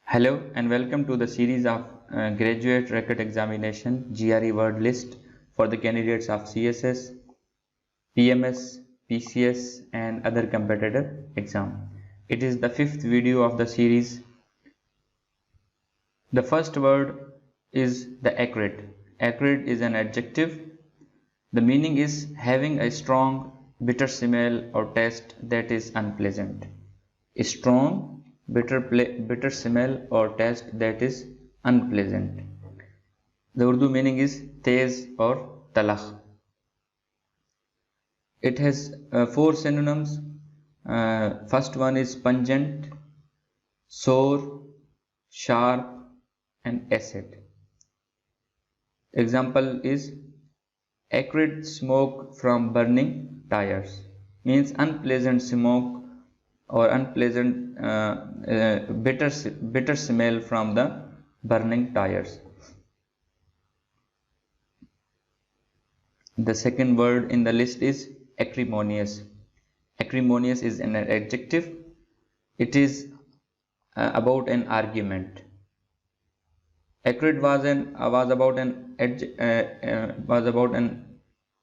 Hello and welcome to the series of graduate record examination GRE word list for the candidates of CSS, PMS, PCS and other competitive exam. It is the fifth video of the series. The first word is the acrid. Acrid is an adjective. The meaning is having a strong bitter smell or taste that is unpleasant. A strong bitter smell or taste that is unpleasant. The Urdu meaning is tez or talakh. It has four synonyms. First one is pungent, sour, sharp and acid. Example is acrid smoke from burning tires, means unpleasant smoke or unpleasant bitter smell from the burning tires. The second word in the list is acrimonious. Acrimonious is an adjective. It is about an argument. Acrid was about an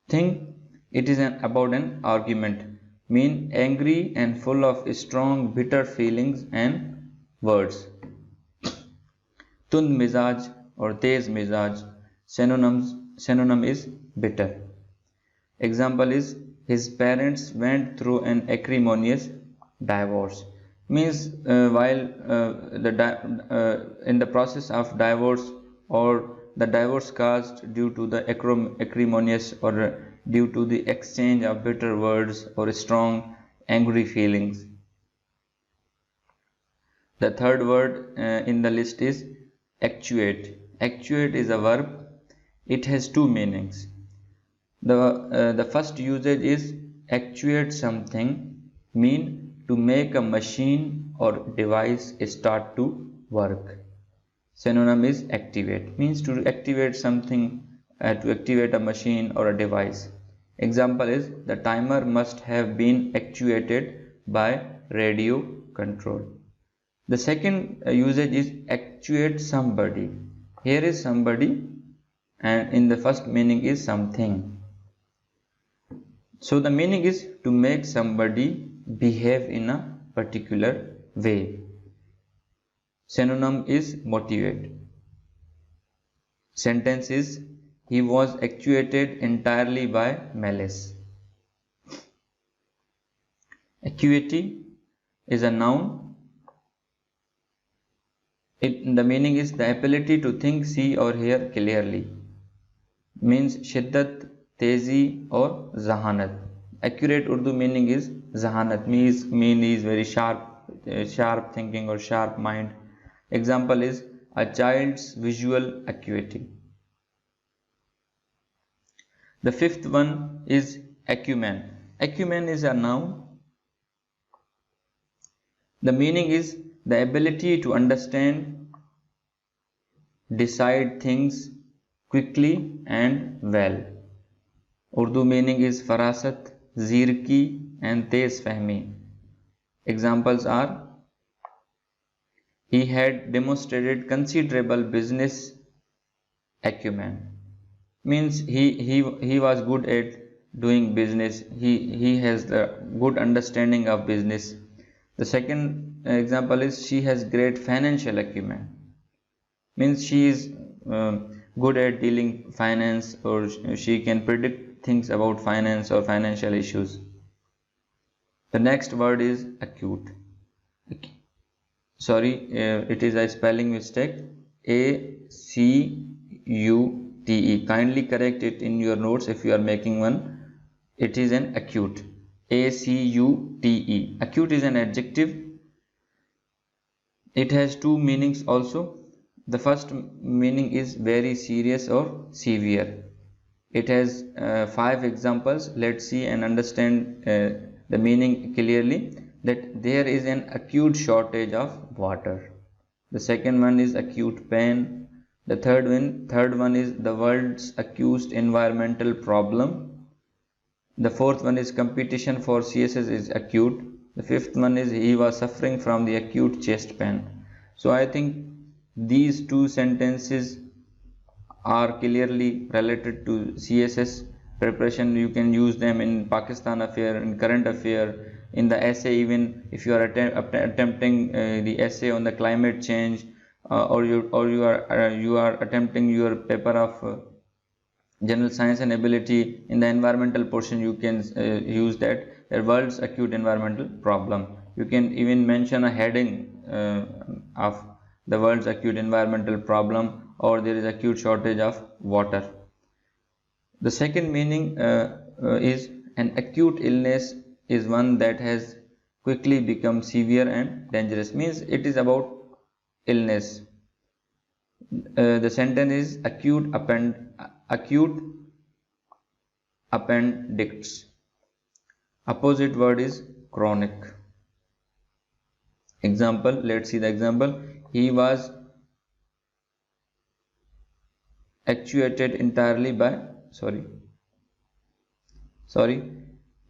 thing. It is about an argument. Mean angry and full of strong bitter feelings and words. Tund mizaj or tez mizaj synonym is bitter. Example is his parents went through an acrimonious divorce, means while in the process of divorce or the divorce caused due to the acrimonious or due to the exchange of bitter words or strong angry feelings. The third word in the list is actuate. Actuate is a verb. It has two meanings. The first usage is actuate something, mean to make a machine or device start to work. Synonym is activate, means to activate something, to activate a machine or a device. Example is the timer must have been actuated by radio control. The second usage is actuate somebody. Here is somebody and in the first meaning is something. So the meaning is to make somebody behave in a particular way. Synonym is motivate. Sentence is he was actuated entirely by malice. Acuity is a noun. The meaning is the ability to think, see or hear clearly. Means shiddat, tezi or zahanat. Accurate Urdu meaning is zahanat, means very sharp thinking or sharp mind. Example is a child's visual acuity. The fifth one is acumen. Acumen is a noun. The meaning is the ability to understand, decide things quickly and well. Urdu meaning is farasat, zirki and tez fahmi. Examples are he had demonstrated considerable business acumen, means he was good at doing business. He has the good understanding of business. The second example is she has great financial acumen, means she is good at dealing finance or she can predict things about finance or financial issues. The next word is acute. It is a spelling mistake. A-C-U-T-E. Kindly correct it in your notes if you are making one. It is an acute. A-C-U-T-E. Acute is an adjective. It has two meanings also. The first meaning is very serious or severe. It has 5 examples. Let's see and understand the meaning clearly. That there is an acute shortage of water. The second one is acute pain. The third one is the world's acute environmental problem. The fourth one is competition for CSS is acute. The fifth one is he was suffering from the acute chest pain. So I think these two sentences are clearly related to CSS preparation. You can use them in Pakistan affair, in current affair, in the essay. Even if you are attempting the essay on the climate change, or you are attempting your paper of general science and ability, in the environmental portion, you can use that the world's acute environmental problem. You can even mention a heading of the world's acute environmental problem, or there is acute shortage of water. The second meaning is an acute illness is one that has quickly become severe and dangerous. Means it is about illness. The sentence is acute appendix. Opposite word is chronic. Example, let's see the example. He was actuated entirely by sorry,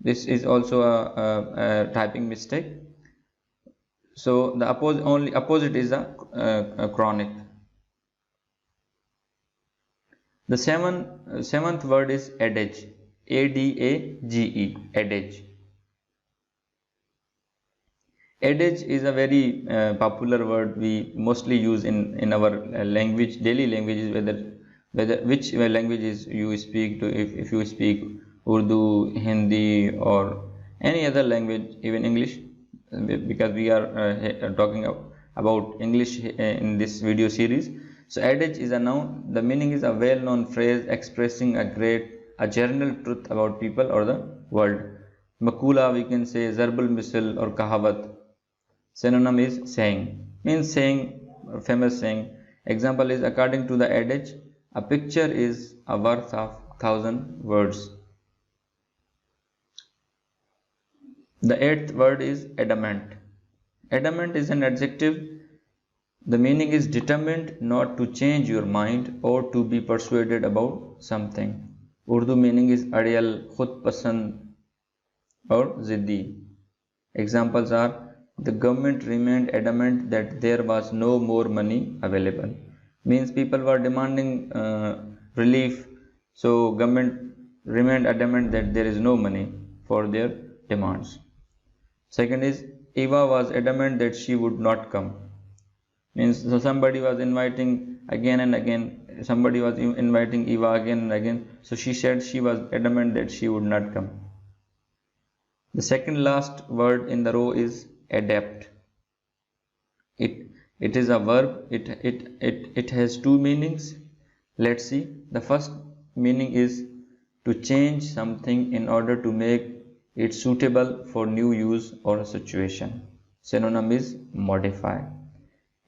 this is also a typing mistake. So the opposite is a chronic. The seventh word is adage. ADAGE, adage. Adage is a very popular word we mostly use in our language, daily languages, whether which languages you speak to. If you speak Urdu, Hindi, or any other language, even English, because we are talking about English in this video series. So adage is a noun. The meaning is a well-known phrase expressing a general truth about people or the world. Makula, we can say zarbul misal or kahawat. Synonym is saying, means saying, famous saying. Example is, according to the adage, a picture is a worth of 1,000 words. The eighth word is adamant. Adamant is an adjective. The meaning is determined not to change your mind or to be persuaded about something. Urdu meaning is adiyal, khud pasand, or ziddi. Examples are, the government remained adamant that there was no more money available. Means people were demanding relief, so government remained adamant that there is no money for their demands. Second is, Eva was adamant that she would not come. Means so somebody was inviting again and again, somebody was inviting Eva again and again, so she said she was adamant that she would not come. The second last word in the row is adapt. It is a verb. It has two meanings. Let's see. The first meaning is to change something in order to make it suitable for new use or situation. Synonym is modify.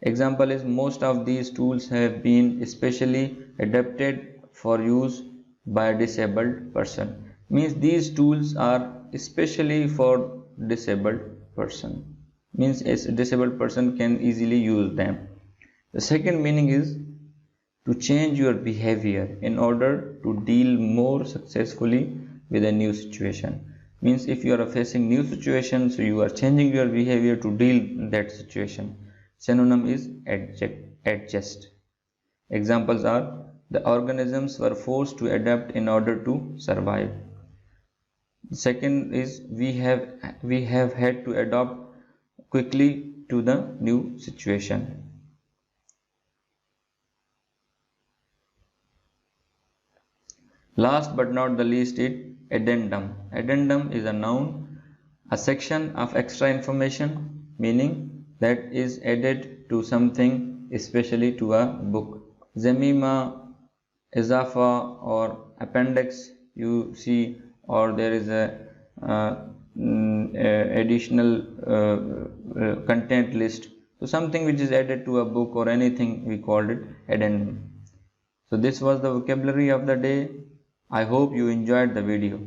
Example is, most of these tools have been specially adapted for use by a disabled person. Means these tools are especially for disabled person. Means a disabled person can easily use them. The second meaning is to change your behavior in order to deal more successfully with a new situation. Means if you are facing new situation, so you are changing your behavior to deal in that situation. Synonym is adjust. Examples are, the organisms were forced to adapt in order to survive. The second is, we have had to adapt quickly to the new situation. Last but not the least is addendum. Addendum is a noun, a section of extra information, meaning that is added to something, especially to a book. Zamima, izafa, or appendix, you see, or there is a additional content list. So something which is added to a book or anything, we called it addendum. So this was the vocabulary of the day. I hope you enjoyed the video.